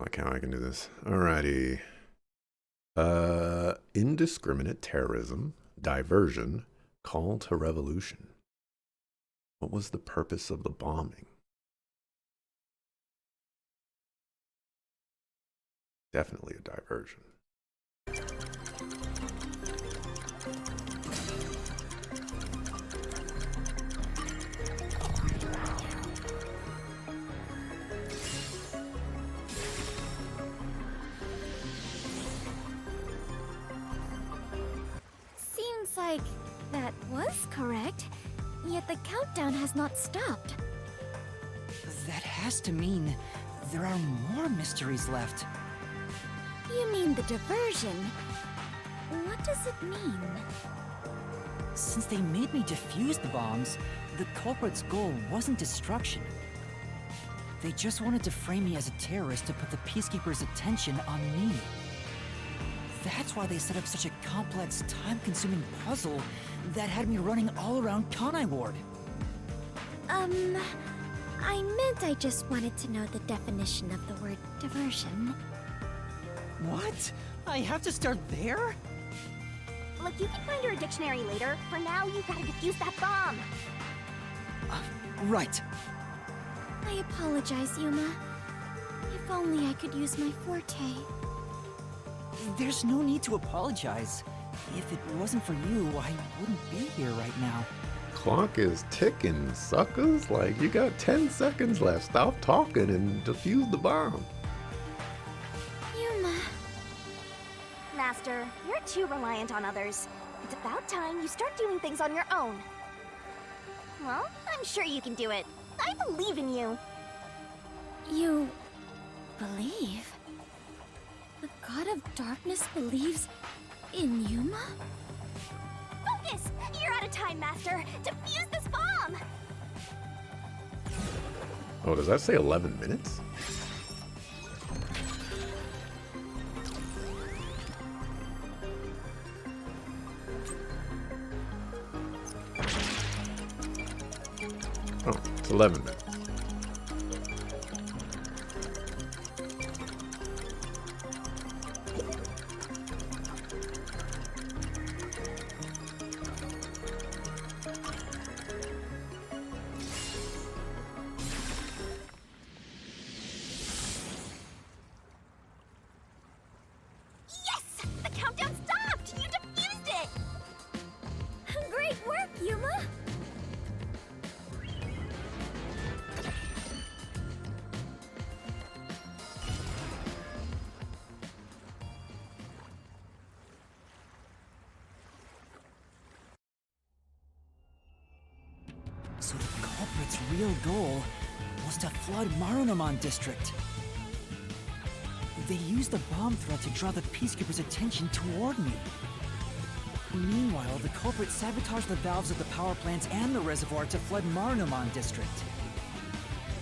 Like how I can do this. Alrighty. Indiscriminate terrorism, diversion, call to revolution. What was the purpose of the bombing? Definitely a diversion. Seems like that was correct, yet the countdown has not stopped. That has to mean there are more mysteries left. You mean the diversion? What does it mean? Since they made me defuse the bombs, the culprit's goal wasn't destruction. They just wanted to frame me as a terrorist to put the Peacekeepers' attention on me. That's why they set up such a complex, time-consuming puzzle that had me running all around Kanai Ward. I meant I just wanted to know the definition of the word diversion. What? I have to start there? Look, you can find your dictionary later. For now, you gotta defuse that bomb. Right. I apologize, Yuma. If only I could use my forte. There's no need to apologize. If it wasn't for you, I wouldn't be here right now. Clock is ticking, suckers. Like, you got 10 seconds left. Stop talking and defuse the bomb. Yuma. Master, you're too reliant on others. It's about time you start doing things on your own. Well, I'm sure you can do it. I believe in you. You believe? The God of Darkness believes in Yuma? Focus! You're out of time, Master. Defuse this bomb! Oh, does that say 11 minutes? Oh, it's 11 minutes. Yes! The countdown stopped! You defused it! Great work, Yuma! So the culprit's real goal was to flood Marunomon District. They used the bomb threat to draw the Peacekeepers' attention toward me. Meanwhile, the culprit sabotaged the valves of the power plants and the reservoir to flood Marunomon District.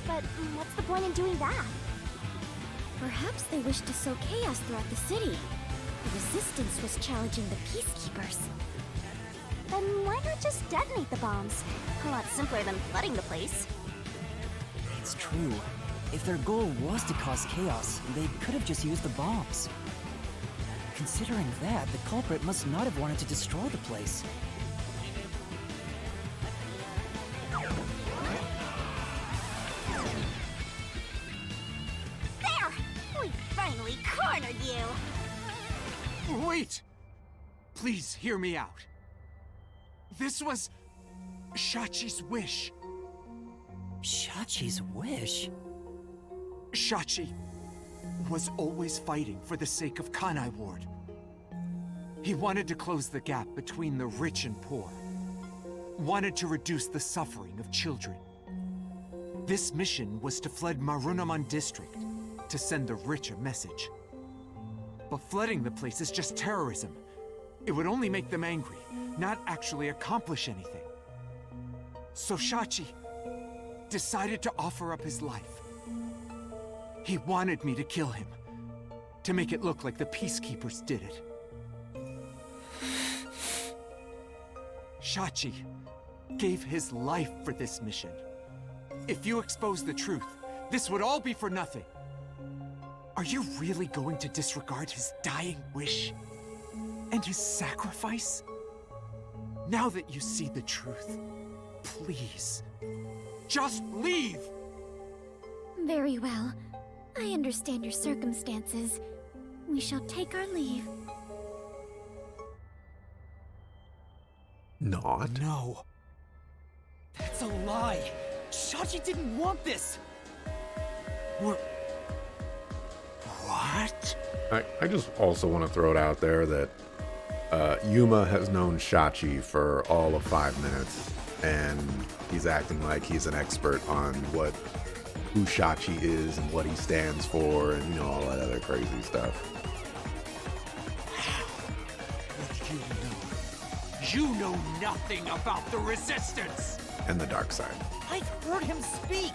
But what's the point in doing that? Perhaps they wished to sow chaos throughout the city. The Resistance was challenging the Peacekeepers. Then why not just detonate the bombs? A lot simpler than flooding the place. It's true. If their goal was to cause chaos, they could have just used the bombs. Considering that, the culprit must not have wanted to destroy the place. There! We finally cornered you! Wait! Please hear me out. This was Shachi's wish. Shachi's wish? Shachi was always fighting for the sake of Kanai Ward. He wanted to close the gap between the rich and poor. Wanted to reduce the suffering of children. This mission was to flood Marunomon District to send the rich a message. But flooding the place is just terrorism. It would only make them angry, not actually accomplish anything. So Shachi decided to offer up his life. He wanted me to kill him, to make it look like the Peacekeepers did it. Shachi gave his life for this mission. If you expose the truth, this would all be for nothing. Are you really going to disregard his dying wish? And his sacrifice? Now that you see the truth, please, just leave! Very well. I understand your circumstances. We shall take our leave. Not? No. That's a lie! Shachi didn't want this! What? I just also want to throw it out there that Yuma has known Shachi for all of 5 minutes, and he's acting like he's an expert on who Shachi is and what he stands for, and you know, all that other crazy stuff. What you know? You know nothing about the Resistance! And the dark side. I've heard him speak!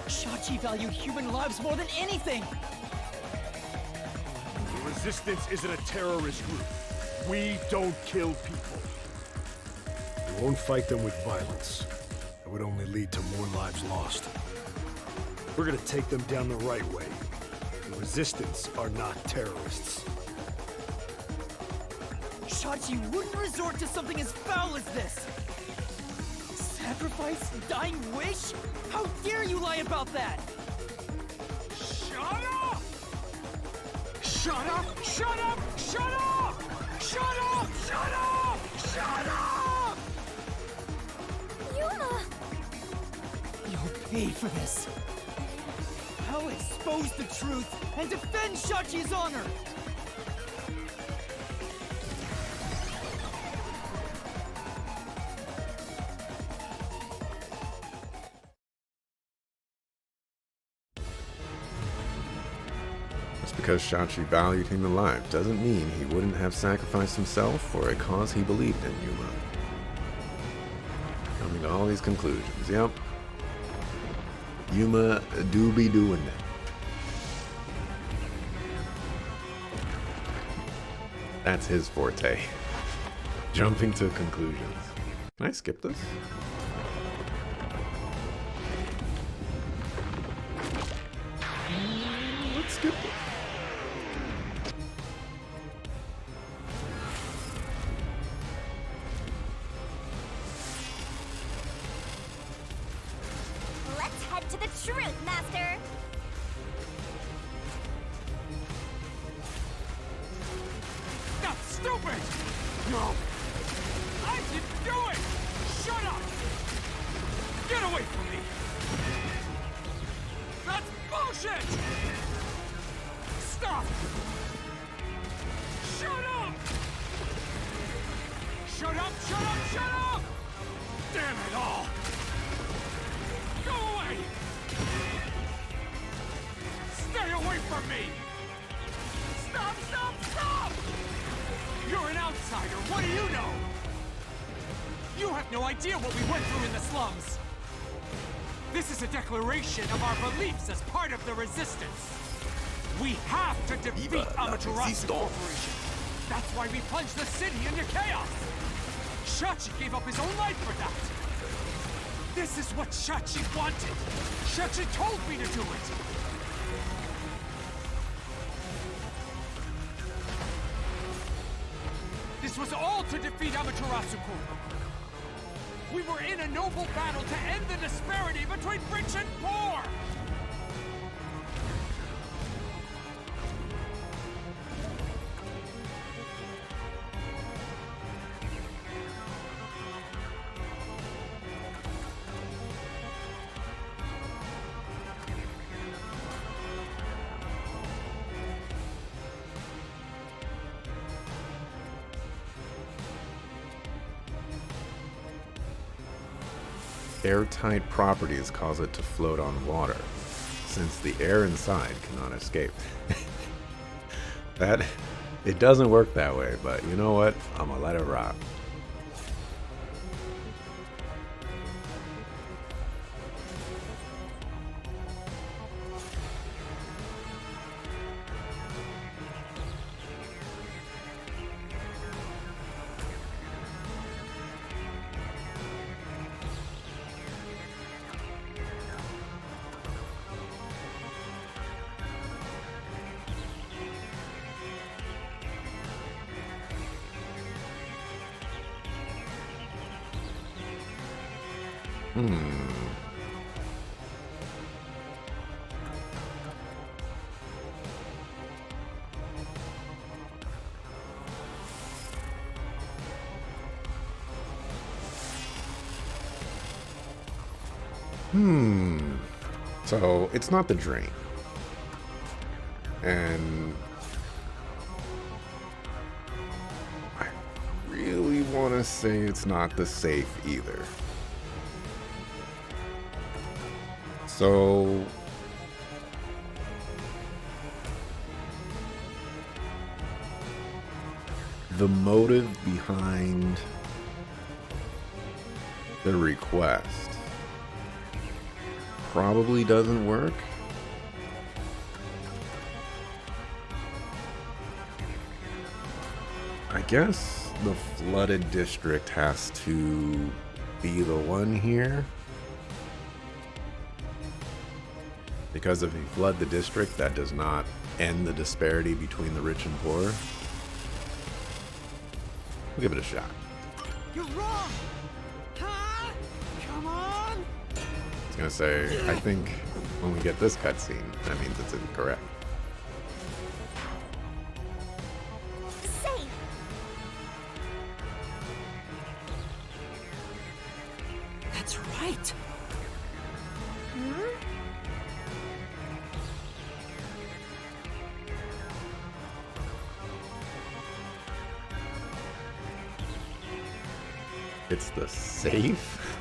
Shachi valued human lives more than anything! The Resistance isn't a terrorist group. We don't kill people. We won't fight them with violence. It would only lead to more lives lost. We're gonna take them down the right way. The Resistance are not terrorists. Shachi wouldn't resort to something as foul as this! Sacrifice? Dying wish? How dare you lie about that? Shut up! Shut up! Shut up! Shut up! Shut up! Shut up! Shut up! Yuma! You'll pay for this. I'll expose the truth and defend Shachi's honor! Just because Shachi valued human life doesn't mean he wouldn't have sacrificed himself for a cause he believed in, Yuma. Coming to all these conclusions, yep. Yuma do be doing that. That's his forte. Jumping to conclusions. Can I skip this? Let's skip it. Let's head to the truth, Master! That's stupid! No! I didn't do it! Shut up! Get away from me! That's bullshit! Stop! Shut up! Shut up! Shut up! Shut up! Damn it all! Go away! Stay away from me! Stop! Stop! Stop! You're an outsider. What do you know? You have no idea what we went through in the slums. This is a declaration of our beliefs as part of the Resistance. We have to defeat Viva la Amaterasu Resistance. Corporation. That's why we plunged the city into chaos. Shachi gave up his own life for that. This is what Shachi wanted. Shachi told me to do it. This was all to defeat Amaterasu Corp. We were in a noble battle to end the disparity between rich and poor! Airtight properties cause it to float on water, since the air inside cannot escape. It doesn't work that way, but you know what? I'm gonna let it rock. So it's not the drain. And I really want to say it's not the safe either. So the motive behind the request probably doesn't work. I guess the flooded district has to be the one here. Because if you flood the district, that does not end the disparity between the rich and poor. We'll give it a shot. You're wrong! Huh? Come on! I was gonna say, I think when we get this cutscene, that means it's incorrect. Safe! That's right! It's the safe?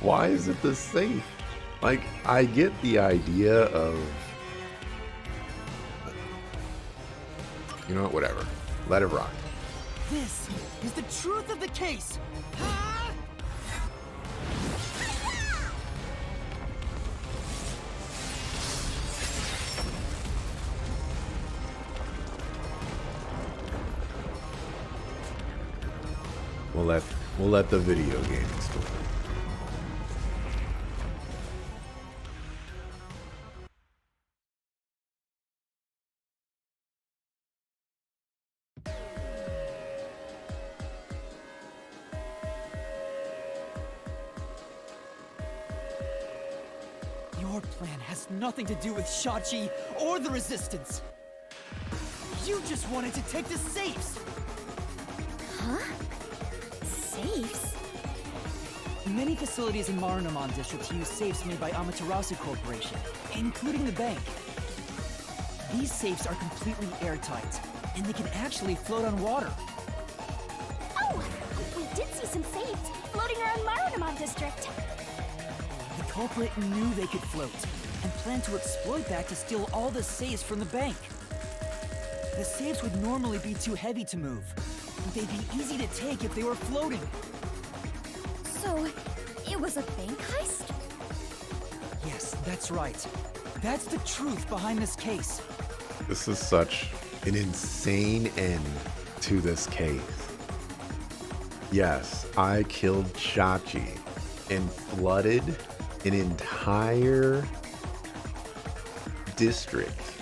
Why is it the safe? Like, I get the idea of... You know what? Whatever. Let it rock. This is the truth of the case! Huh? We'll let the video game explain. Your plan has nothing to do with Shachi or the Resistance. You just wanted to take the safes! Huh? Safes? Many facilities in Marunouman District use safes made by Amaterasu Corporation, including the bank. These safes are completely airtight, and they can actually float on water. Oh! We did see some safes floating around Marunouman District. The culprit knew they could float, and planned to exploit that to steal all the safes from the bank. The safes would normally be too heavy to move, but they'd be easy to take if they were floating. So, it was a bank heist? Yes, that's right. That's the truth behind this case. This is such an insane end to this case. Yes, I killed Shachi and flooded an entire district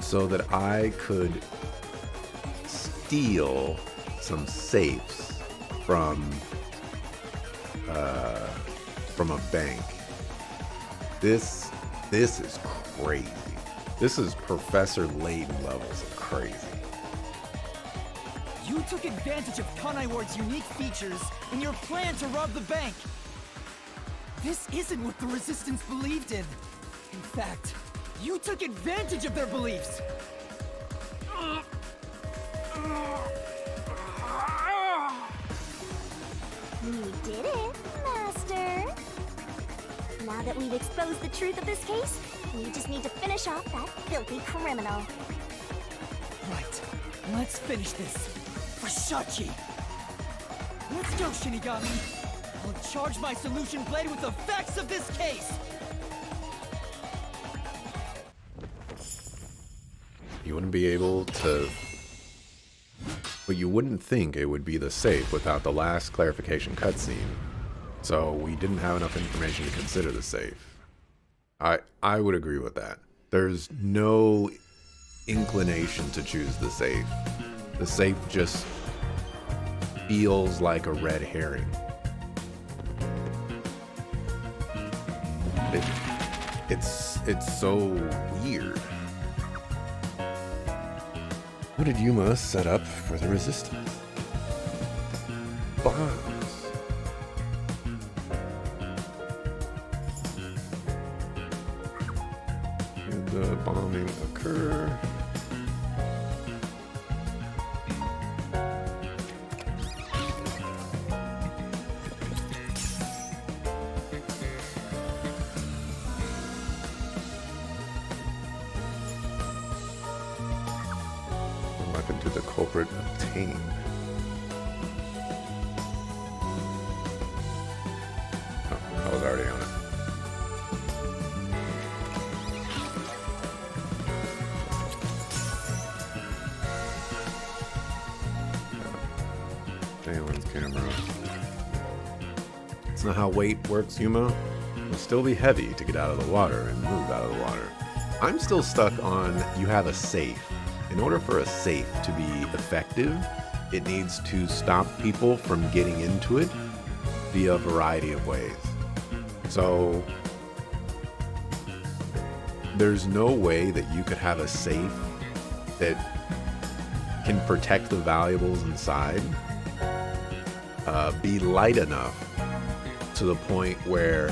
so that I could steal some safes from a bank. This is crazy. This is Professor Layton levels of crazy. You took advantage of Kanai Ward's unique features in your plan to rob the bank. This isn't what the Resistance believed in. In fact, you took advantage of their beliefs. You did it, Master. Now that we've exposed the truth of this case, we just need to finish off that filthy criminal. Right. Let's finish this. For Shachi. Let's go, Shinigami. I'll charge my solution blade with the facts of this case. You wouldn't be able to... But you wouldn't think it would be the safe without the last clarification cutscene. So we didn't have enough information to consider the safe. I would agree with that. There's no inclination to choose the safe. The safe just feels like a red herring. It's so weird. What did Yuma set up for the Resistance? Bombs. Did the bombing occur? Weapon to the culprit obtained. Oh, I was already on it. Balin's camera. It's not how weight works, Yuma. You'll still be heavy to get out of the water and move out of the water. I'm still stuck on you have a safe. In order for a safe to be effective, it needs to stop people from getting into it via a variety of ways. So there's no way that you could have a safe that can protect the valuables inside, be light enough to the point where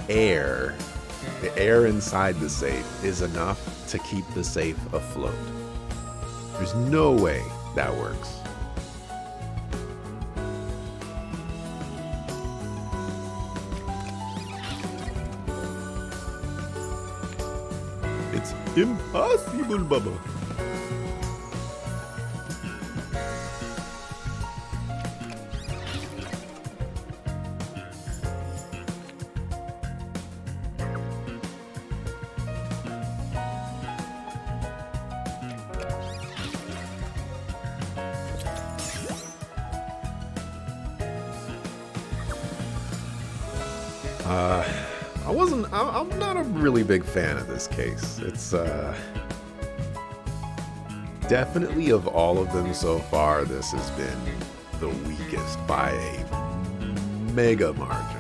the air inside the safe is enough to keep the safe afloat. There's no way that works. It's impossible, Bubba. I'm not a really big fan of this case. It's definitely, of all of them so far, this has been the weakest by a mega margin.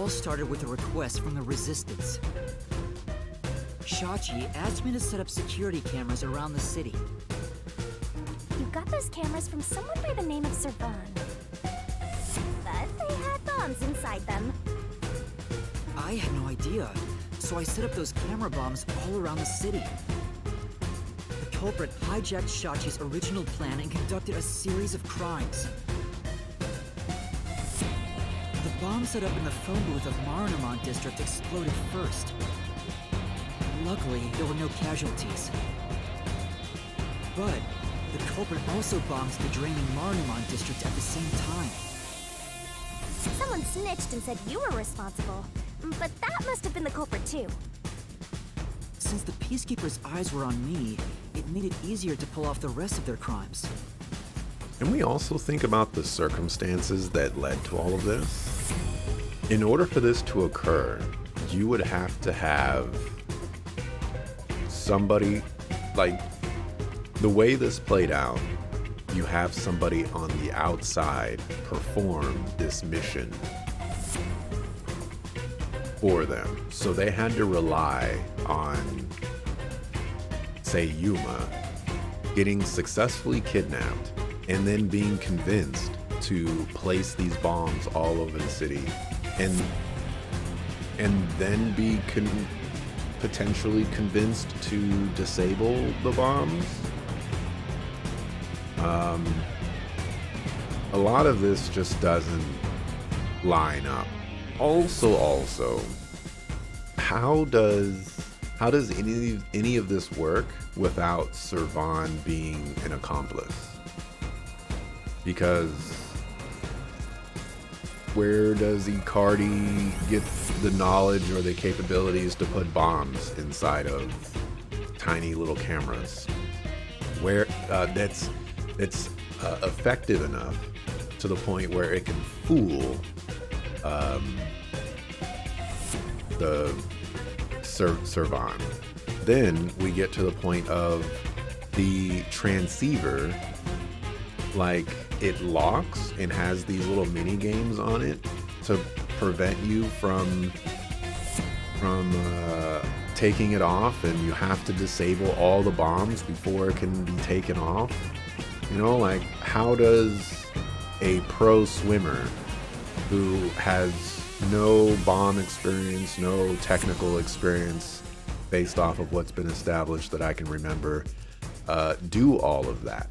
Started with a request from the Resistance. Shachi asked me to set up security cameras around the city. You got those cameras from someone by the name of Servan. But they had bombs inside them. I had no idea, so I set up those camera bombs all around the city. The culprit hijacked Shachi's original plan and conducted a series of crimes. The bomb set up in the phone booth of Marunamon District exploded first. Luckily, there were no casualties. But the culprit also bombed the draining Marunamon District at the same time. Someone snitched and said you were responsible, but that must have been the culprit too. Since the Peacekeepers' eyes were on me, it made it easier to pull off the rest of their crimes. Can we also think about the circumstances that led to all of this? In order for this to occur, you would have to have somebody, like, the way this played out, you have somebody on the outside perform this mission for them. So they had to rely on, say, Yuma getting successfully kidnapped and then being convinced to place these bombs all over the city and then be potentially convinced to disable the bombs. A lot of this just doesn't line up. Also, how does any of this work without Servan being an accomplice? Because where does Icardi get the knowledge or the capabilities to put bombs inside of tiny little cameras? Where that's effective enough to the point where it can fool the Servan. Then we get to the point of the transceiver, like it locks and has these little mini games on it to prevent you from taking it off, and you have to disable all the bombs before it can be taken off. You know, like, how does a pro swimmer who has no bomb experience, no technical experience based off of what's been established that I can remember, do all of that?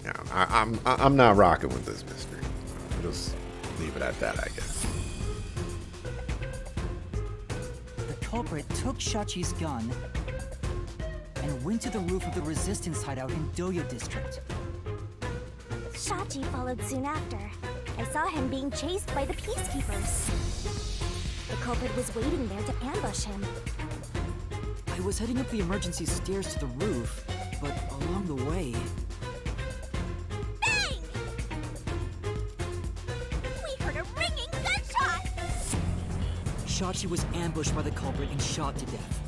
Yeah, I'm not rocking with this mystery. I'll just leave it at that, I guess. The culprit took Shachi's gun and went to the roof of the Resistance hideout in Doya District. Shachi followed soon after. I saw him being chased by the Peacekeepers. The culprit was waiting there to ambush him. I was heading up the emergency stairs to the roof, but along the way... Bang! We heard a ringing gunshot! Shachi was ambushed by the culprit and shot to death.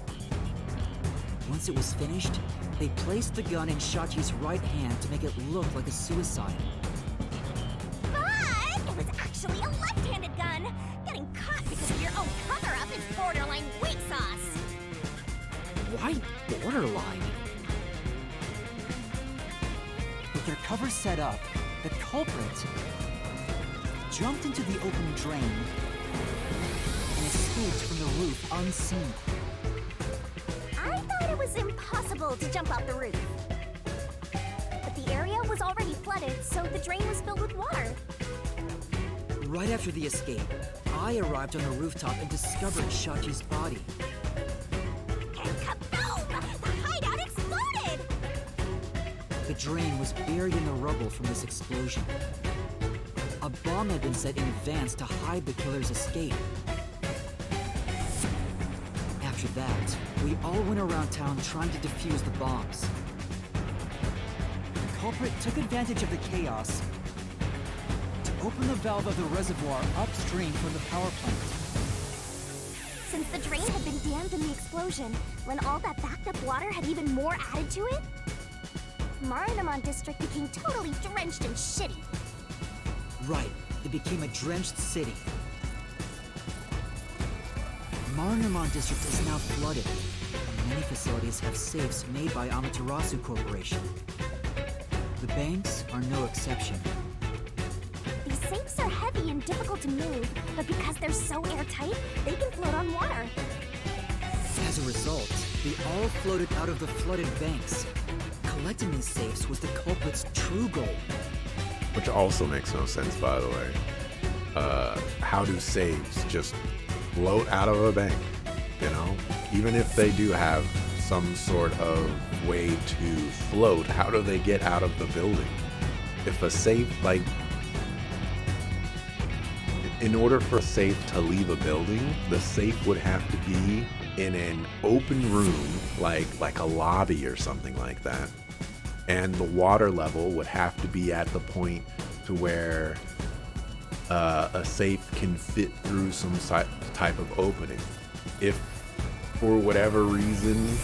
Once it was finished, they placed the gun in Shachi's right hand to make it look like a suicide. But it was actually a left-handed gun! Getting caught because of your own cover-up is borderline weak sauce! Why borderline? With their cover set up, the culprit jumped into the open drain and escaped from the roof unseen. I thought it was impossible to jump off the roof. But the area was already flooded, so the drain was filled with water. Right after the escape, I arrived on the rooftop and discovered Shachi's body. And kaboom! The hideout exploded! The drain was buried in the rubble from this explosion. A bomb had been set in advance to hide the killer's escape. After that, we all went around town trying to defuse the bombs. The culprit took advantage of the chaos to open the valve of the reservoir upstream from the power plant. Since the drain had been dammed in the explosion, when all that backed up water had even more added to it, Marinamon District became totally drenched and shitty. Right, it became a drenched city. Marinamon District is now flooded, and many facilities have safes made by Amaterasu Corporation. The banks are no exception. These safes are heavy and difficult to move, but because they're so airtight, they can float on water. As a result, they all floated out of the flooded banks. Collecting these safes was the culprit's true goal. Which also makes no sense, by the way. How do saves just float out of a bank? You know, even if they do have some sort of way to float, how do they get out of the building? If a safe, like, in order for a safe to leave a building, the safe would have to be in an open room, like a lobby or something like that. And the water level would have to be at the point to where a safe can fit through some type of opening. If for whatever reason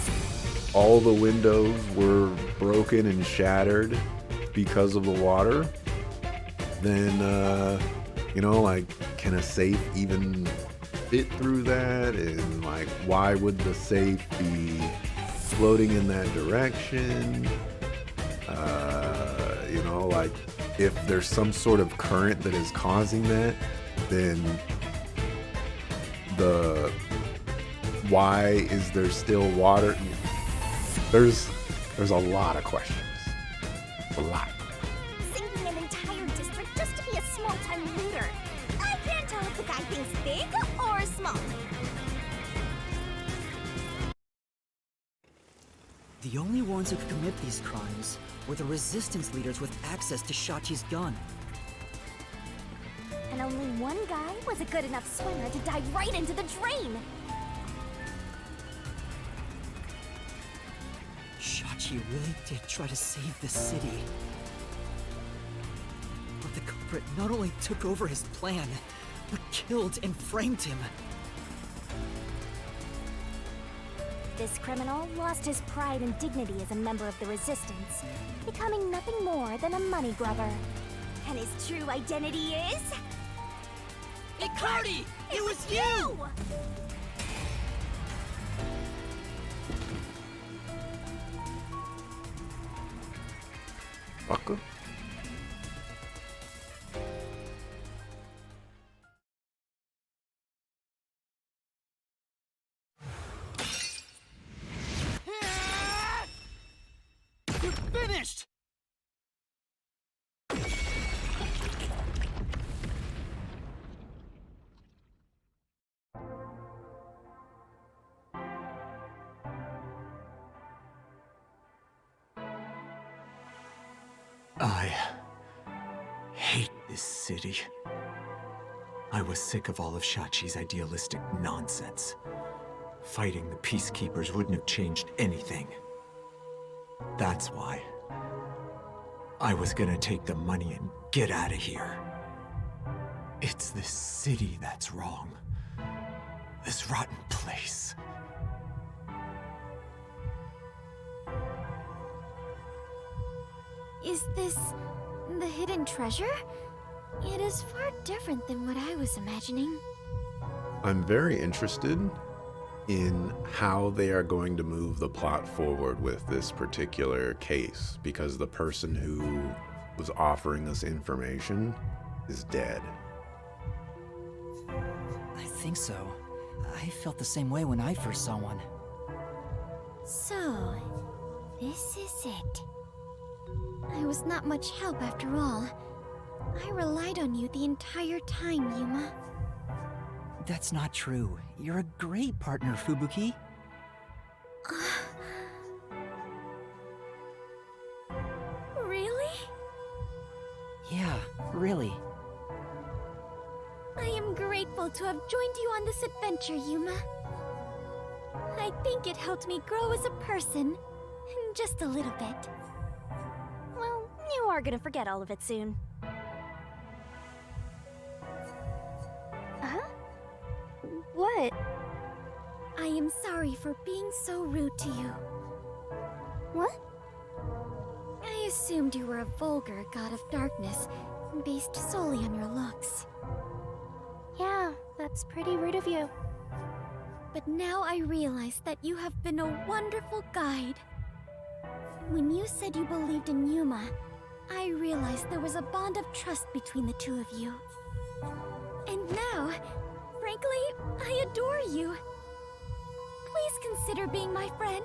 all the windows were broken and shattered because of the water, then you know, like, can a safe even fit through that? And like, why would the safe be floating in that direction? You know, like, if there's some sort of current that is causing that, then why is there still water? There's a lot of questions. A lot. Sinking an entire district just to be a small-time looter. I can't tell small. The only ones who could commit these crimes were the resistance leaders with access to Shachi's gun. And only one guy was a good enough swimmer to dive right into the drain. Shachi really did try to save the city. But the culprit not only took over his plan, but killed and framed him. This criminal lost his pride and dignity as a member of the Resistance, becoming nothing more than a money grubber. And his true identity is... Icardi! It was you! Fucker. You're finished! I hate this city. I was sick of all of Shachi's idealistic nonsense. Fighting the Peacekeepers wouldn't have changed anything. That's why I was gonna take the money and get out of here. It's this city that's wrong. This rotten place. Is this the hidden treasure? It is far different than what I was imagining. I'm very interested in how they are going to move the plot forward with this particular case, because the person who was offering us information is dead. I think so. I felt the same way when I first saw one. So, this is it. I was not much help after all. I relied on you the entire time, Yuma. That's not true. You're a great partner, Fubuki. Really? Yeah, really. I am grateful to have joined you on this adventure, Yuma. I think it helped me grow as a person. Just a little bit. Well, you are gonna forget all of it soon. Huh? What? I am sorry for being so rude to you. What? I assumed you were a vulgar god of darkness, based solely on your looks. Yeah, that's pretty rude of you. But now I realize that you have been a wonderful guide. When you said you believed in Yuma, I realized there was a bond of trust between the two of you. And now, frankly, I adore you. Please consider being my friend.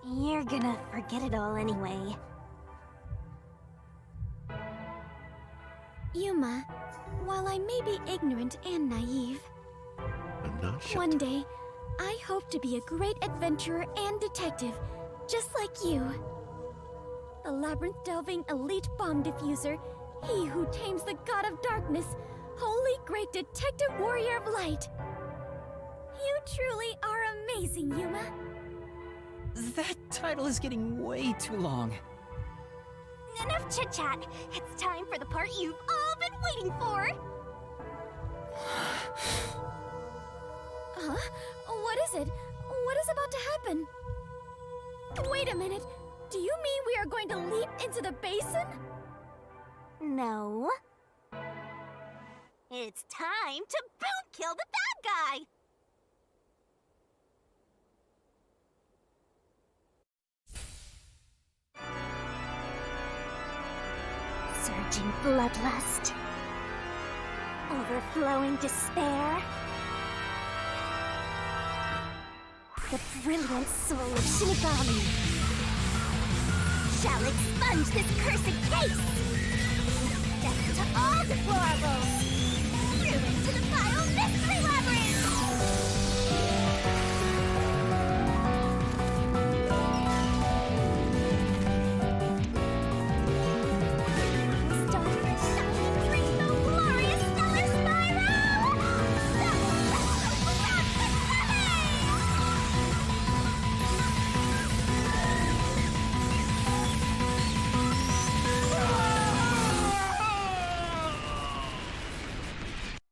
You're gonna forget it all anyway. Yuma, while I may be ignorant and naive, I'm not shut. one day, I hope to be a great adventurer and detective, just like you. The labyrinth-delving elite bomb diffuser, he who tames the god of darkness, holy great detective warrior of light. You truly are amazing, Yuma. That title is getting way too long. Enough chit-chat. It's time for the part you've all been waiting for. Huh? What is it? What is about to happen? Wait a minute. Do you mean we are going to leap into the basin? No. It's time to boom kill the bad guy. Surging bloodlust. Overflowing despair. The brilliant soul of Shinigami shall expunge this cursed case. Death to all deplorables.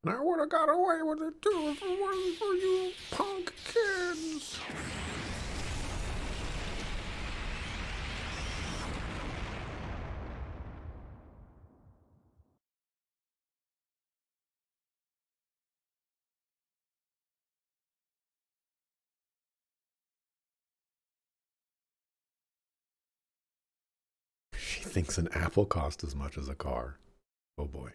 And I would have got away with it too if it wasn't for you punk kids. She thinks an apple cost as much as a car. Oh boy.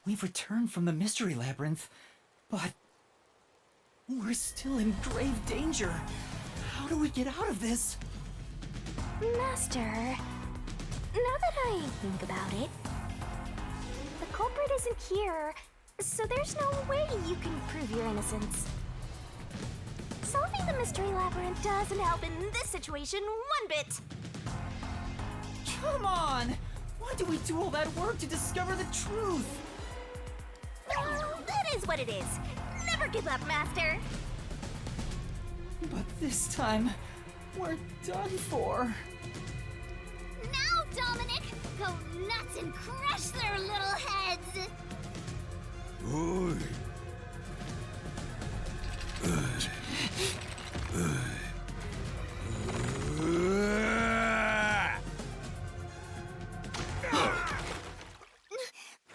We've returned from the Mystery Labyrinth, but we're still in grave danger. How do we get out of this? Master, now that I think about it, the culprit isn't here, so there's no way you can prove your innocence. Solving the Mystery Labyrinth doesn't help in this situation one bit. Come on! Why do we do all that work to discover the truth? Well, that is what it is. Never give up, Master. But this time, we're done for. Now, Dominic, go nuts and crush their little heads!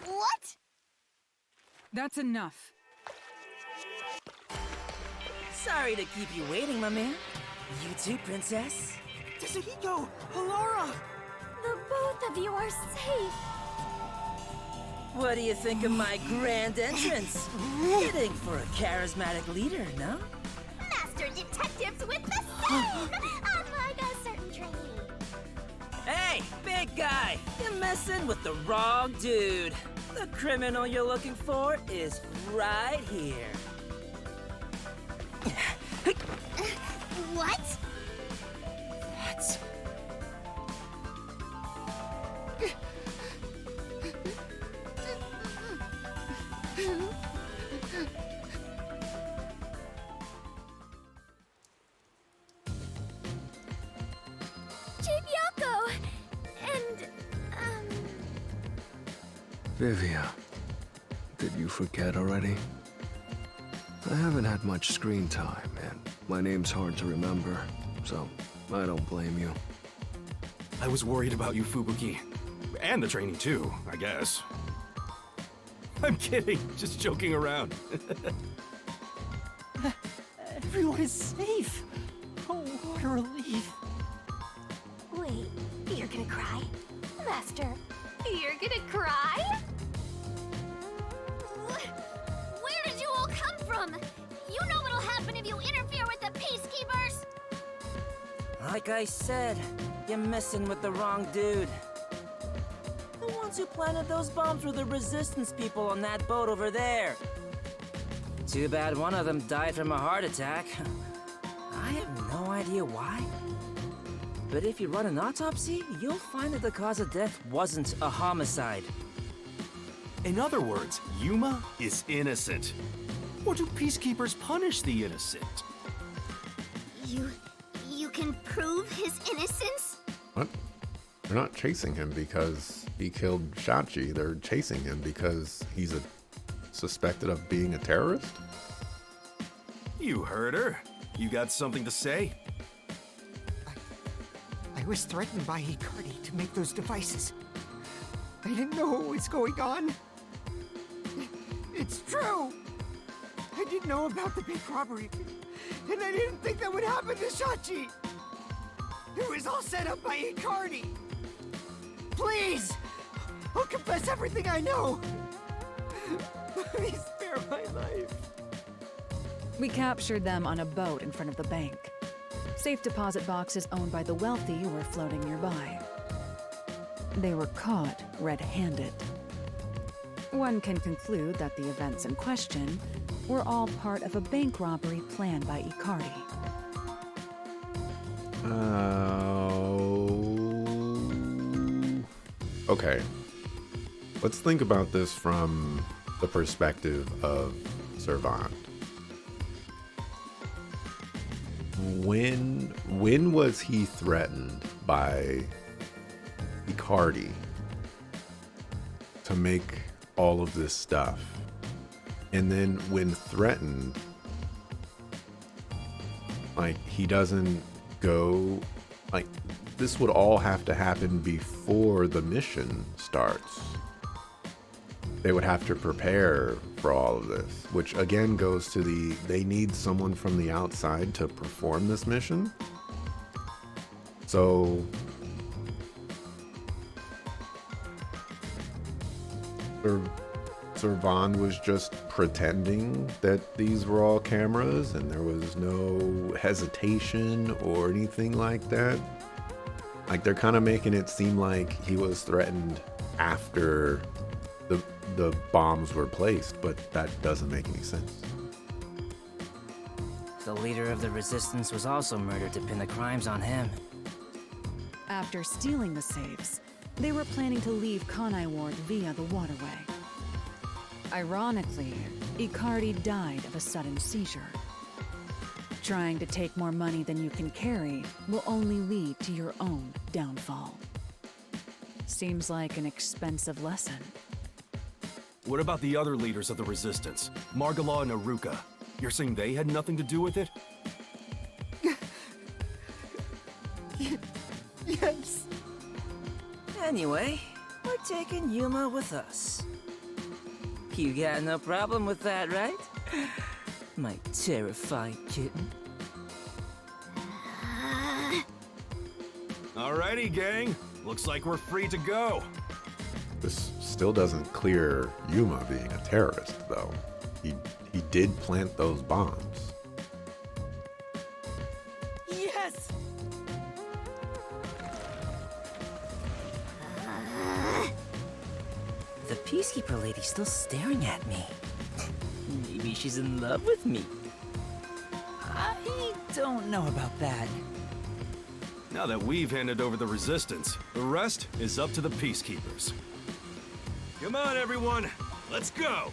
What? That's enough. Sorry to keep you waiting, my man. You too, princess? Kazuhiko! Halora! The both of you are safe! What do you think of my grand entrance? Fitting for a charismatic leader, no? Master detectives with the same! Unlike a certain trainee. Hey, big guy! You're messing with the wrong dude. The criminal you're looking for is right here. What? That's... Chibiako! And, Vivia, did you forget already? I haven't had much screen time, and my name's hard to remember, so I don't blame you. I was worried about you, Fubuki. And the trainee too, I guess. I'm kidding, just joking around. Everyone is safe! Oh, what a relief. Wait, you're gonna cry? Master, you're gonna cry? where did you all come from? You know what'll happen if you interfere with the Peacekeepers! Like I said, you're messing with the wrong dude. The ones who planted those bombs were the Resistance people on that boat over there. Too bad one of them died from a heart attack. I have no idea why. But if you run an autopsy, you'll find that the cause of death wasn't a homicide. In other words, Yuma is innocent. Or do peacekeepers punish the innocent? You can prove his innocence? What? They're not chasing him because he killed Shachi. They're chasing him because he's suspected of being a terrorist? You heard her. You got something to say? I was threatened by Hikari to make those devices. I didn't know what was going on. It's true! I didn't know about the big robbery, and I didn't think that would happen to Shachi! It was all set up by Hikari! Please! I'll confess everything I know! Please spare my life. We captured them on a boat in front of the bank. Safe deposit boxes owned by the wealthy were floating nearby. They were caught red-handed. One can conclude that the events in question were all part of a bank robbery planned by Ikari. Okay. Let's think about this from the perspective of Servant. When was he threatened by Ikari? Icardi to make all of this stuff. And then when threatened, like, he doesn't go, like, this would all have to happen before the mission starts. They would have to prepare for all of this, which again goes to they need someone from the outside to perform this mission. So Servan was just pretending that these were all cameras and there was no hesitation or anything like that. Like, they're kind of making it seem like he was threatened after the bombs were placed, but that doesn't make any sense. The leader of the Resistance was also murdered to pin the crimes on him. After stealing the safes, they were planning to leave Kanai Ward via the waterway. Ironically, Icardi died of a sudden seizure. Trying to take more money than you can carry will only lead to your own downfall. Seems like an expensive lesson. What about the other leaders of the Resistance? Margala and Aruka. You're saying they had nothing to do with it? Yes. Anyway, we're taking Yuma with us. You got no problem with that, right? My terrified kitten. Alrighty, gang. Looks like we're free to go. This still doesn't clear Yuma being a terrorist, though. He did plant those bombs. Yes! The Peacekeeper lady's still staring at me. Maybe she's in love with me. I don't know about that. Now that we've handed over the Resistance, the rest is up to the Peacekeepers. Come on, everyone. Let's go!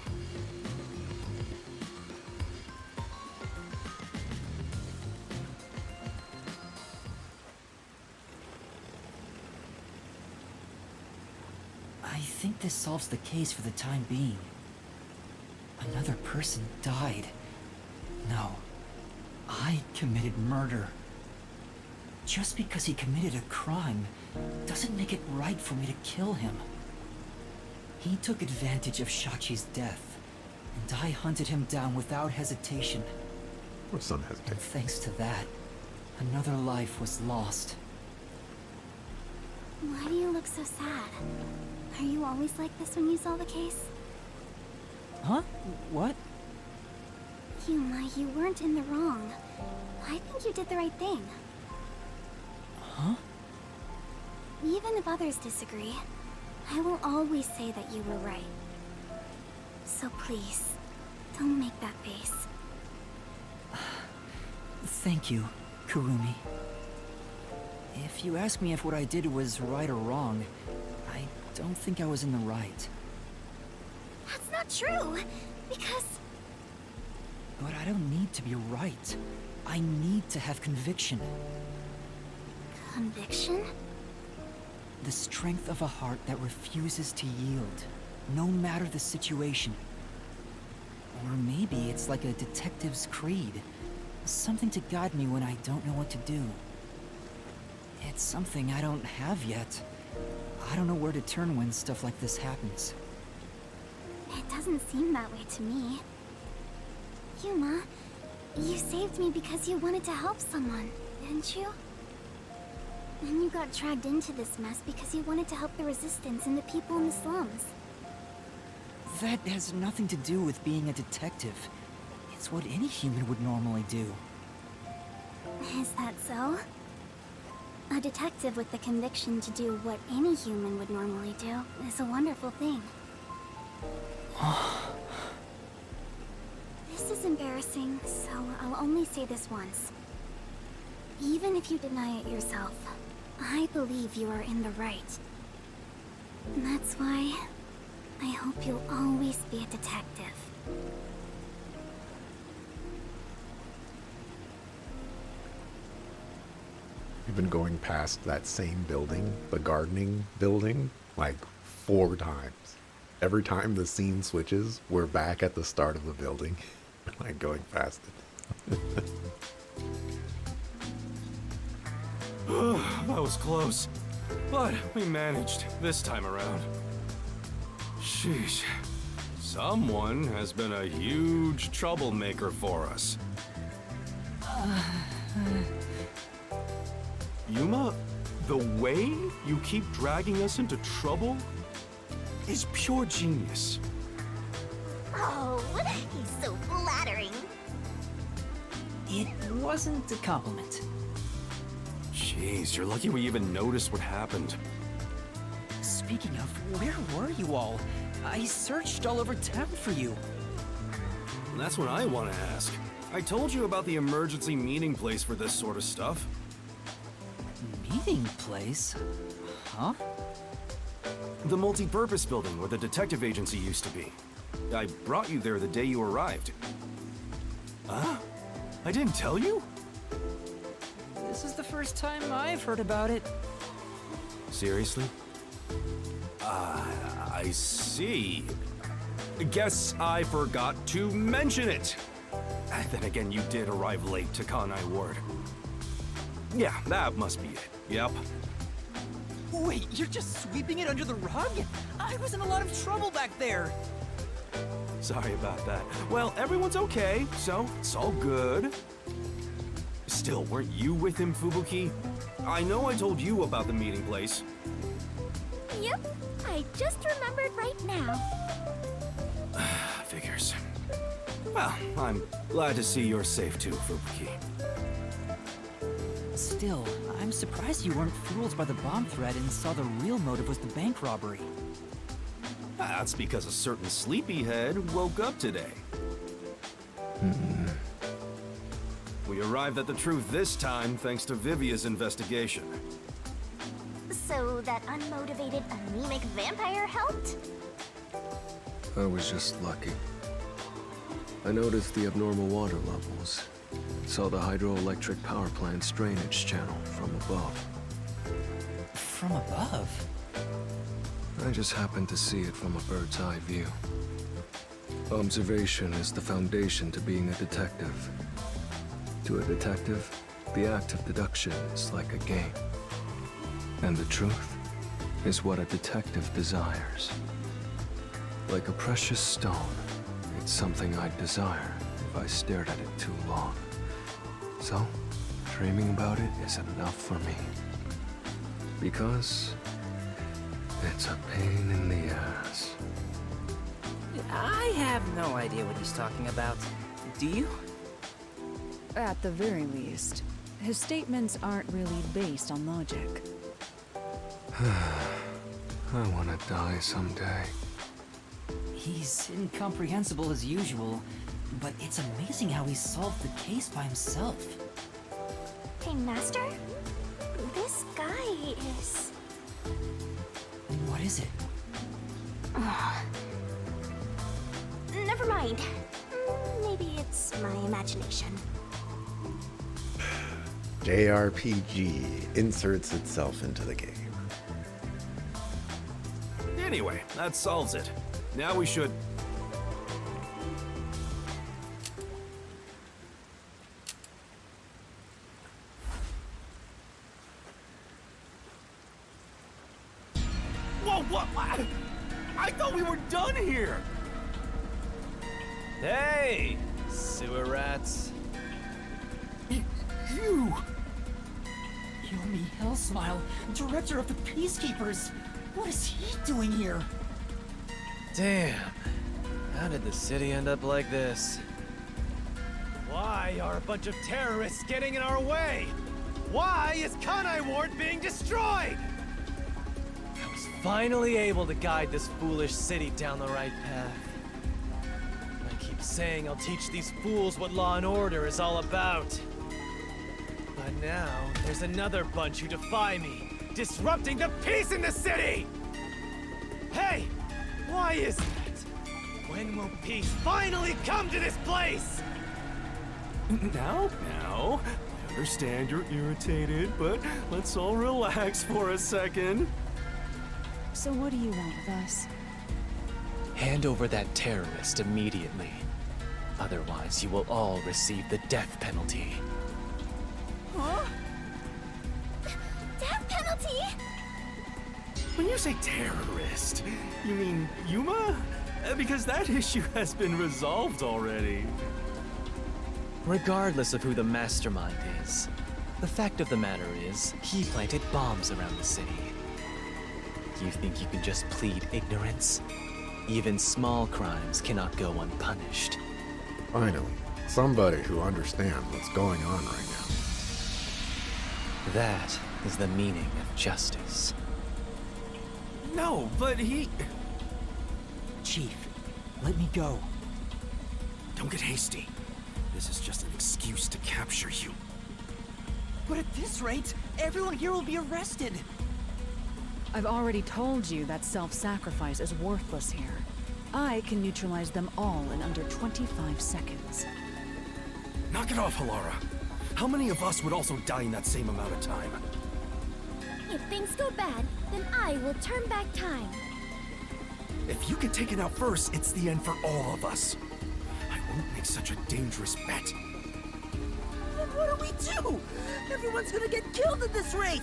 I think this solves the case for the time being. Another person died. No, I committed murder. Just because he committed a crime doesn't make it right for me to kill him. He took advantage of Shachi's death, and I hunted him down without hesitation. Of course, some hesitate. And thanks to that, another life was lost. Why do you look so sad? Are you always like this when you solve a case? Huh? What? Yuma, you weren't in the wrong. I think you did the right thing. Huh? Even if others disagree, I will always say that you were right. So please, don't make that face. Thank you, Kurumi. If you ask me if what I did was right or wrong, I don't think I was in the right. That's not true, because... But I don't need to be right. I need to have conviction. Conviction? The strength of a heart that refuses to yield, no matter the situation. Or maybe it's like a detective's creed. Something to guide me when I don't know what to do. It's something I don't have yet. I don't know where to turn when stuff like this happens. It doesn't seem that way to me. Yuma, you saved me because you wanted to help someone, didn't you? And you got dragged into this mess because you wanted to help the Resistance and the people in the slums. That has nothing to do with being a detective. It's what any human would normally do. Is that so? A detective with the conviction to do what any human would normally do is a wonderful thing. This is embarrassing, so I'll only say this once. Even if you deny it yourself, I believe you are in the right. And that's why I hope you'll always be a detective. We've been going past that same building, the gardening building, like 4 times. Every time the scene switches, we're back at the start of the building, like going past it. That was close. But we managed this time around. Sheesh. Someone has been a huge troublemaker for us. Yuma, the way you keep dragging us into trouble is pure genius. Oh, he's so flattering. It wasn't a compliment. Jeez, you're lucky we even noticed what happened. Speaking of, where were you all? I searched all over town for you. That's what I want to ask. I told you about the emergency meeting place for this sort of stuff. Meeting place? Huh? The multi-purpose building where the detective agency used to be. I brought you there the day you arrived. Huh? I didn't tell you? This is the first time I've heard about it. Seriously? I see. Guess I forgot to mention it. Then again, you did arrive late to Kanai Ward. Yeah, that must be it. Yep. Wait, you're just sweeping it under the rug? I was in a lot of trouble back there. Sorry about that. Well, everyone's okay, so it's all good. Still, weren't you with him, Fubuki? I know I told you about the meeting place. Yep, I just remembered right now. Figures. Well, I'm glad to see you're safe too, Fubuki. Still, I'm surprised you weren't fooled by the bomb threat and saw the real motive was the bank robbery. That's because a certain sleepyhead woke up today. We arrived at the truth this time thanks to Vivia's investigation. So that unmotivated, anemic vampire helped? I was just lucky. I noticed the abnormal water levels. Saw the hydroelectric power plant's drainage channel from above. From above? I just happened to see it from a bird's eye view. Observation is the foundation to being a detective. To a detective, the act of deduction is like a game. And the truth is what a detective desires. Like a precious stone, it's something I'd desire if I stared at it too long. So, dreaming about it is enough for me. Because it's a pain in the ass. I have no idea what he's talking about. Do you? At the very least, his statements aren't really based on logic. I want to die someday. He's incomprehensible as usual, but it's amazing how he solved the case by himself. Hey, Master? This guy is... What is it? Never mind. Maybe it's my imagination. JRPG inserts itself into the game. Anyway, that solves it. Now we should... Whoa, what? I thought we were done here! Hey, sewer rats. You! Yomi Hellsmile, director of the Peacekeepers. What is he doing here? Damn. How did the city end up like this? Why are a bunch of terrorists getting in our way? Why is Kanai Ward being destroyed? I was finally able to guide this foolish city down the right path. I keep saying I'll teach these fools what law and order is all about. But now, there's another bunch who defy me, disrupting the peace in the city! Hey! Why is that? When will peace finally come to this place? Now? understand you're irritated, but let's all relax for a second. So what do you want with us? Hand over that terrorist immediately. Otherwise, you will all receive the death penalty. Huh? Death penalty? When you say terrorist, you mean Yuma? Because that issue has been resolved already. Regardless of who the mastermind is, the fact of the matter is, he planted bombs around the city. You think you can just plead ignorance? Even small crimes cannot go unpunished. Finally, somebody who understands what's going on right now. That is the meaning of justice. No, but he... Chief, let me go. Don't get hasty. This is just an excuse to capture you. But at this rate, everyone here will be arrested. I've already told you that self-sacrifice is worthless here. I can neutralize them all in under 25 seconds. Knock it off, Halara. How many of us would also die in that same amount of time? If things go bad, then I will turn back time. If you get taken out first, it's the end for all of us. I won't make such a dangerous bet. Then what do we do? Everyone's gonna get killed at this rate!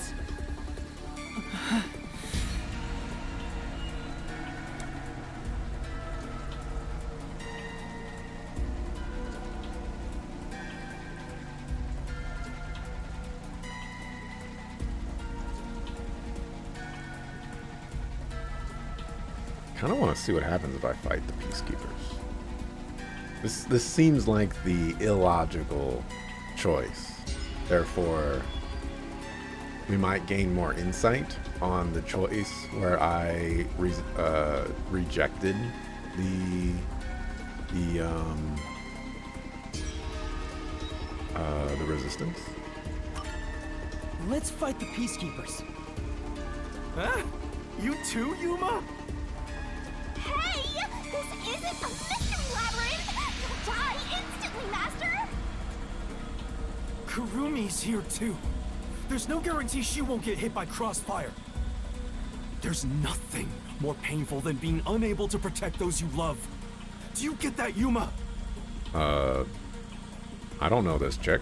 Kind of want to see what happens if I fight the Peacekeepers. This seems like the illogical choice. Therefore, we might gain more insight on the choice where I rejected the resistance. Let's fight the Peacekeepers. Huh? You too, Yuma? Hey! This isn't a mystery labyrinth! You'll die instantly, Master! Kurumi's here too. There's no guarantee she won't get hit by crossfire. There's nothing more painful than being unable to protect those you love. Do you get that, Yuma? I don't know this chick.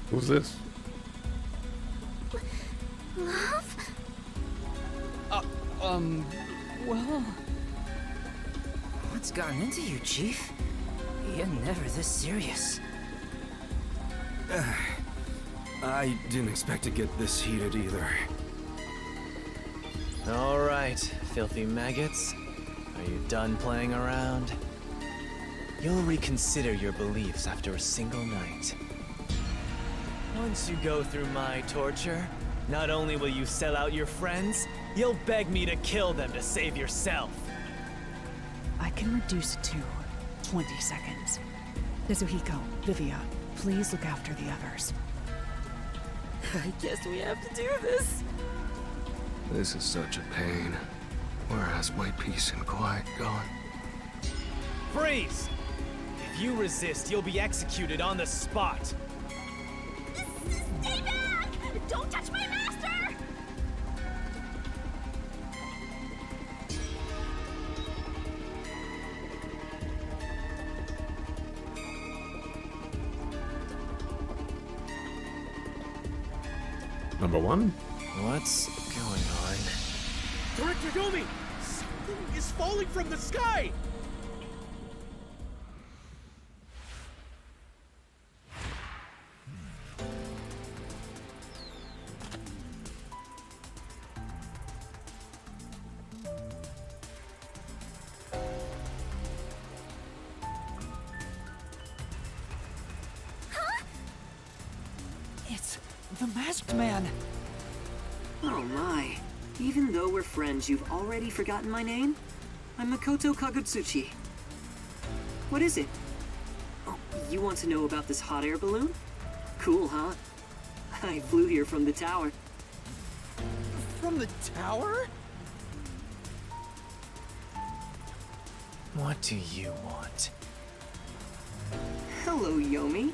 Who's this? Love? Well... What's gotten into you, Chief? You're never this serious. I didn't expect to get this heated either. All right, filthy maggots. Are you done playing around? You'll reconsider your beliefs after a single night. Once you go through my torture, not only will you sell out your friends, you'll beg me to kill them to save yourself. I can reduce it to 20 seconds. Kazuhiko, Vivia, please look after the others. I guess we have to do this. This is such a pain. Where has my peace and quiet gone? Freeze! If you resist, you'll be executed on the spot. Stay back! Don't touch my master! Number one? What's going on? Director Yomi! Something is falling from the sky! It's the Masked Man. Oh my. Even though we're friends, you've already forgotten my name? I'm Makoto Kagutsuchi. What is it? Oh, you want to know about this hot air balloon? Cool, huh? I flew here from the tower. From the tower? What do you want? Hello, Yomi.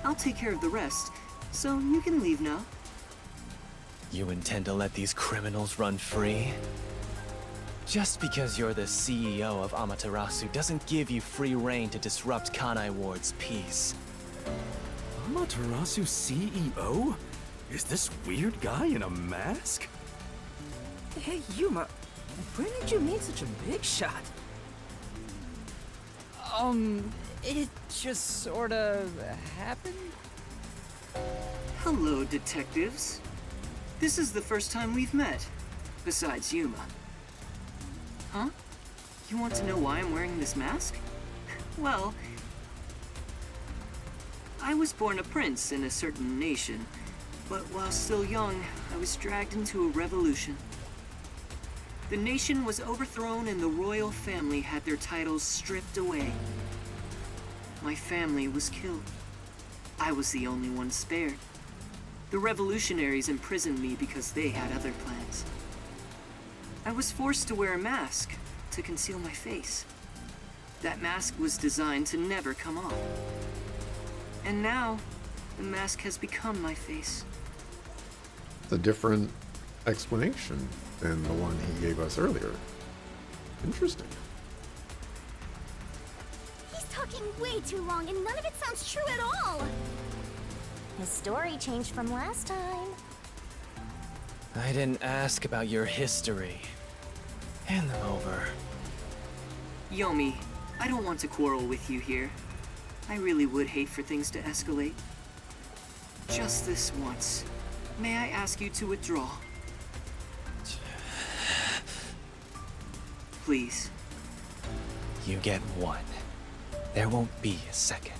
I'll take care of the rest, so you can leave now. You intend to let these criminals run free? Just because you're the CEO of Amaterasu doesn't give you free rein to disrupt Kanai Ward's peace. Amaterasu CEO? Is this weird guy in a mask? Hey, Yuma, when did you meet such a big shot? It just sorta happened? Hello, detectives. This is the first time we've met, besides Yuma. Huh? You want to know why I'm wearing this mask? Well, I was born a prince in a certain nation, but while still young, I was dragged into a revolution. The nation was overthrown and the royal family had their titles stripped away. My family was killed. I was the only one spared. The revolutionaries imprisoned me because they had other plans. I was forced to wear a mask to conceal my face. That mask was designed to never come off. And now, the mask has become my face. It's a different explanation than the one he gave us earlier. Interesting. He's talking way too long and none of it sounds true at all. His story changed from last time. I didn't ask about your history. Hand them over. Yomi, I don't want to quarrel with you here. I really would hate for things to escalate. Just this once. May I ask you to withdraw? Please. You get one. There won't be a second.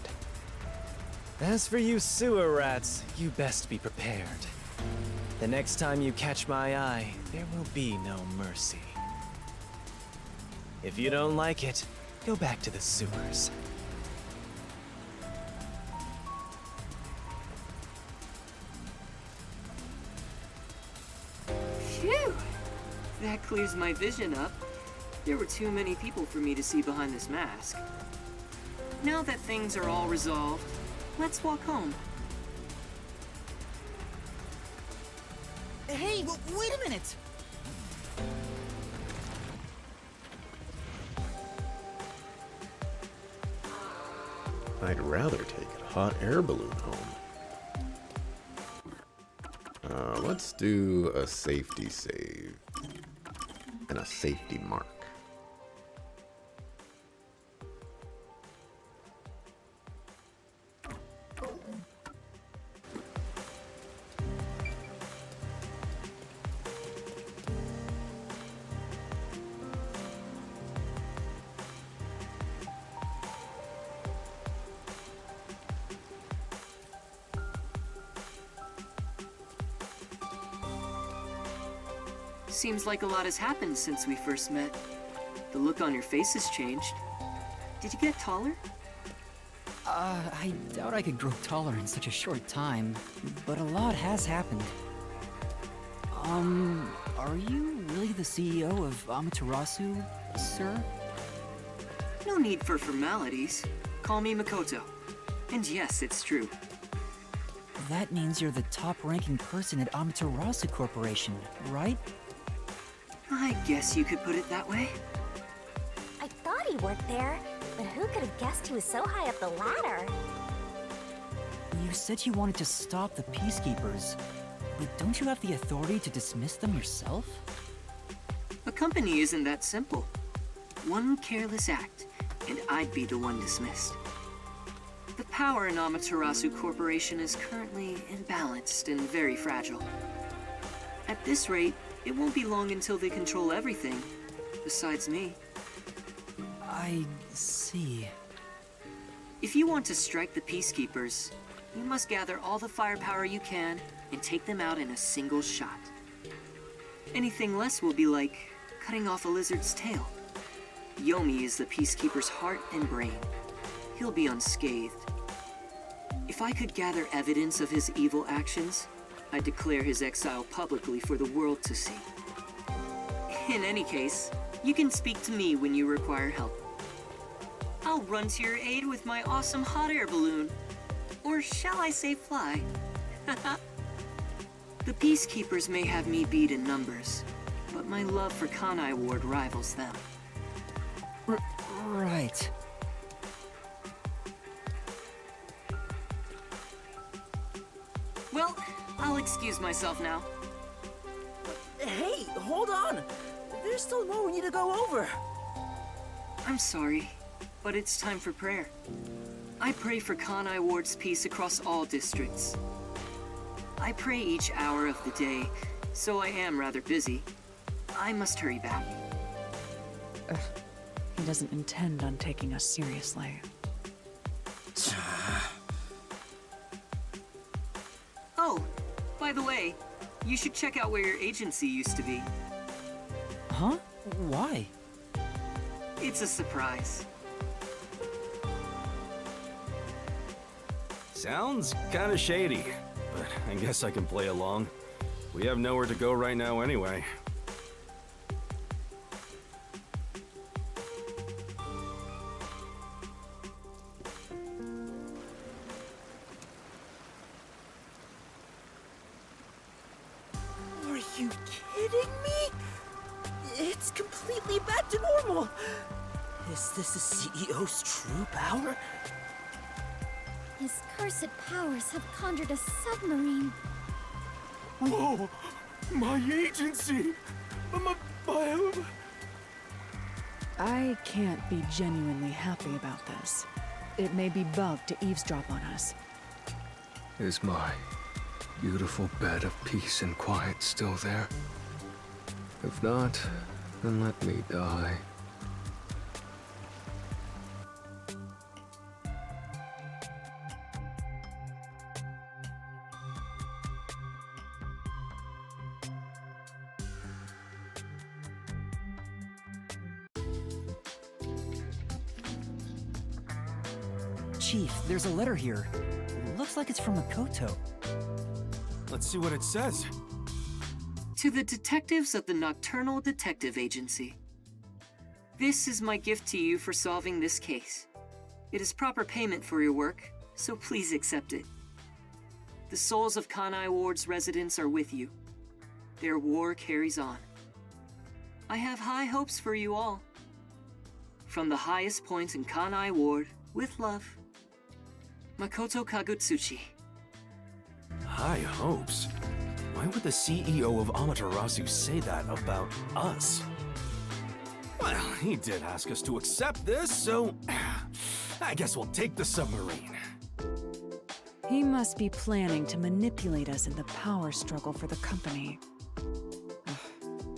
As for you sewer rats, you best be prepared. The next time you catch my eye, there will be no mercy. If you don't like it, go back to the sewers. Phew! That clears my vision up. There were too many people for me to see behind this mask. Now that things are all resolved, let's walk home. Hey, wait a minute! I'd rather take a hot air balloon home. Let's do a safety save and a safety mark. Seems like a lot has happened since we first met. The look on your face has changed. Did you get taller? I doubt I could grow taller in such a short time, but a lot has happened. Are you really the CEO of Amaterasu, sir? No need for formalities. Call me Makoto. And yes, it's true. That means you're the top-ranking person at Amaterasu Corporation, right? I guess you could put it that way. I thought he worked there, but who could have guessed he was so high up the ladder? You said you wanted to stop the Peacekeepers, but don't you have the authority to dismiss them yourself? A company isn't that simple. One careless act, and I'd be the one dismissed. The power in Amaterasu Corporation is currently imbalanced and very fragile. At this rate, it won't be long until they control everything, besides me. I see. If you want to strike the Peacekeepers, you must gather all the firepower you can and take them out in a single shot. Anything less will be like cutting off a lizard's tail. Yomi is the Peacekeeper's heart and brain. He'll be unscathed. If I could gather evidence of his evil actions, I'd declare his exile publicly for the world to see. In any case, you can speak to me when you require help. I'll run to your aid with my awesome hot air balloon. Or shall I say fly? The Peacekeepers may have me beat in numbers, but my love for Kanai Ward rivals them. Right. Well, I'll excuse myself now. Hey, hold on! There's still more we need to go over. I'm sorry, but it's time for prayer. I pray for Kanai Ward's peace across all districts. I pray each hour of the day, so I am rather busy. I must hurry back. He doesn't intend on taking us seriously. Oh, by the way, you should check out where your agency used to be. Huh? Why? It's a surprise. Sounds kinda shady, but I guess I can play along. We have nowhere to go right now anyway. Are you kidding me? It's completely back to normal. Is this the CEO's true power? His cursed powers have conjured a submarine. Whoa! My agency! I can't be genuinely happy about this. It may be bugged to eavesdrop on us. Is my beautiful bed of peace and quiet still there? If not, then let me die. Chief, there's a letter here. Looks like it's from Makoto. Let's see what it says. To the detectives of the Nocturnal Detective Agency. This is my gift to you for solving this case. It is proper payment for your work, so please accept it. The souls of Kanai Ward's residents are with you. Their war carries on. I have high hopes for you all. From the highest points in Kanai Ward, with love, Makoto Kagutsuchi. High hopes? Why would the CEO of Amaterasu say that about us? Well, he did ask us to accept this, so I guess we'll take the submarine. He must be planning to manipulate us in the power struggle for the company.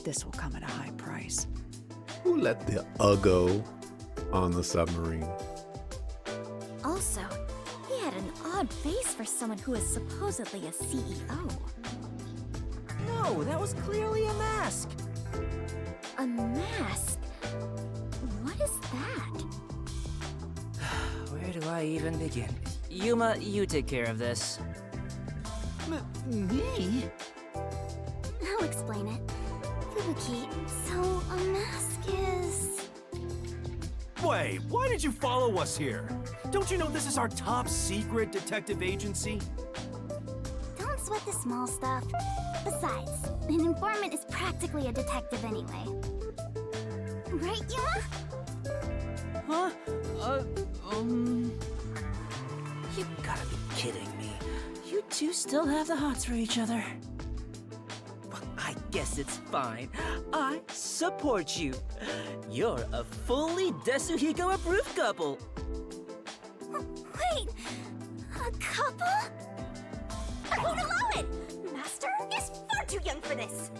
This will come at a high price. Who let the Uggo on the submarine? Also, he had an odd face for someone who is supposedly a CEO. No, that was clearly a mask. A mask? What is that? Where do I even begin? Yuma, you take care of this. Me? I'll explain it. Fubuki, so a mask is... Wait, why did you follow us here? Don't you know this is our top secret detective agency? Don't sweat the small stuff. Besides, an informant is practically a detective anyway. Right, Yuma? Huh? You gotta be kidding me. You two still have the hots for each other. Well, I guess it's fine. I support you. You're a fully Desuhiko approved couple. Wait, a couple? I won't allow it! Master is far too young for this.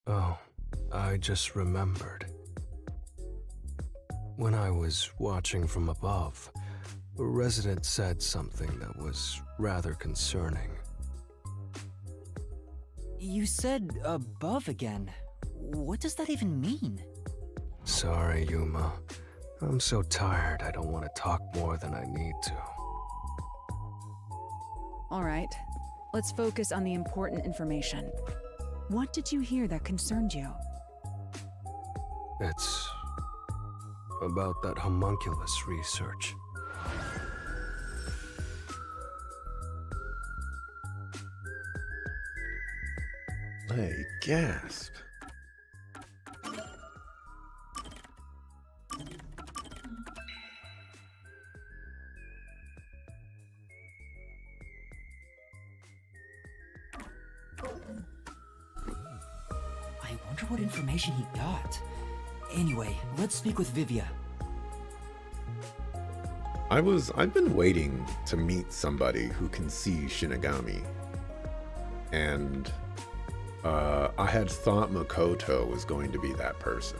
Oh, I just remembered. When I was watching from above, a resident said something that was rather concerning. You said above again. What does that even mean? Sorry, Yuma. I'm so tired I don't want to talk more than I need to. All right, let's focus on the important information. What did you hear that concerned you? It's about that homunculus research. Hey, gasp. I wonder what information he got. Anyway, let's speak with Vivia. I've been waiting to meet somebody who can see Shinigami. And I had thought Makoto was going to be that person.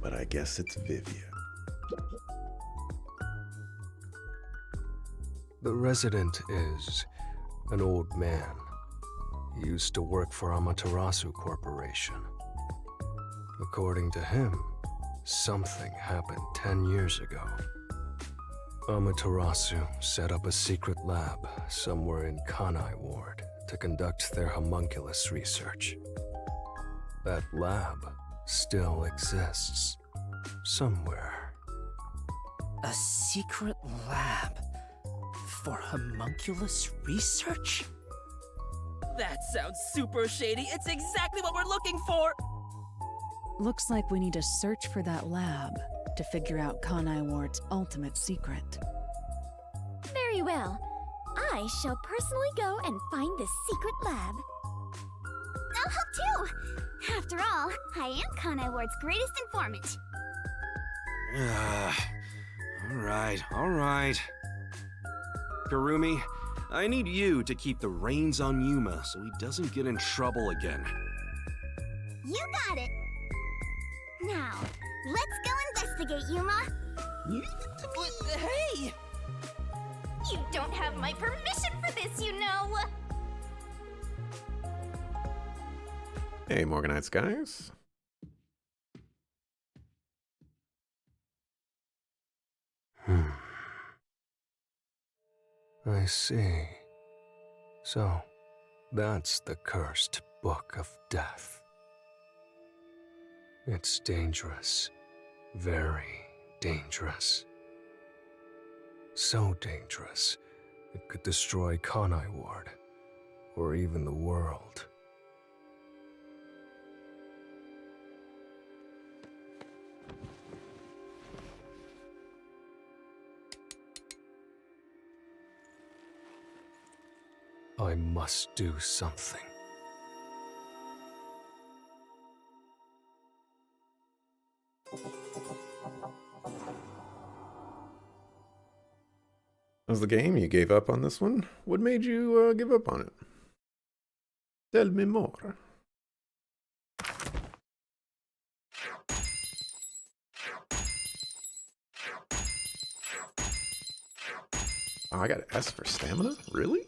But I guess it's Vivia. The resident is an old man. He used to work for Amaterasu Corporation. According to him, something happened 10 years ago. Amaterasu set up a secret lab somewhere in Kanai Ward to conduct their homunculus research. That lab still exists somewhere. A secret lab for homunculus research? That sounds super shady. It's exactly what we're looking for. Looks like we need to search for that lab to figure out Kanai Ward's ultimate secret. Very well. I shall personally go and find this secret lab. I'll help too! After all, I am Kanai Ward's greatest informant. All right. Kurumi, I need you to keep the reins on Yuma so he doesn't get in trouble again. You got it! Now, let's go investigate, Yuma! Hey! You don't have my permission for this, you know! Hey, Morganites guys. I see. So, that's the cursed Book of Death. It's dangerous. Very dangerous. So dangerous, it could destroy Kanai Ward, or even the world. I must do something. How's the game? You gave up on this one? What made you give up on it? Tell me more. Oh, I got an S for stamina? Really?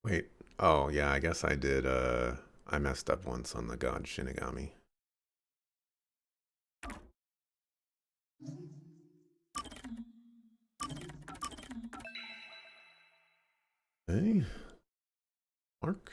Wait. Oh, yeah, I guess I did, I messed up once on the god Shinigami. Hey. Mark.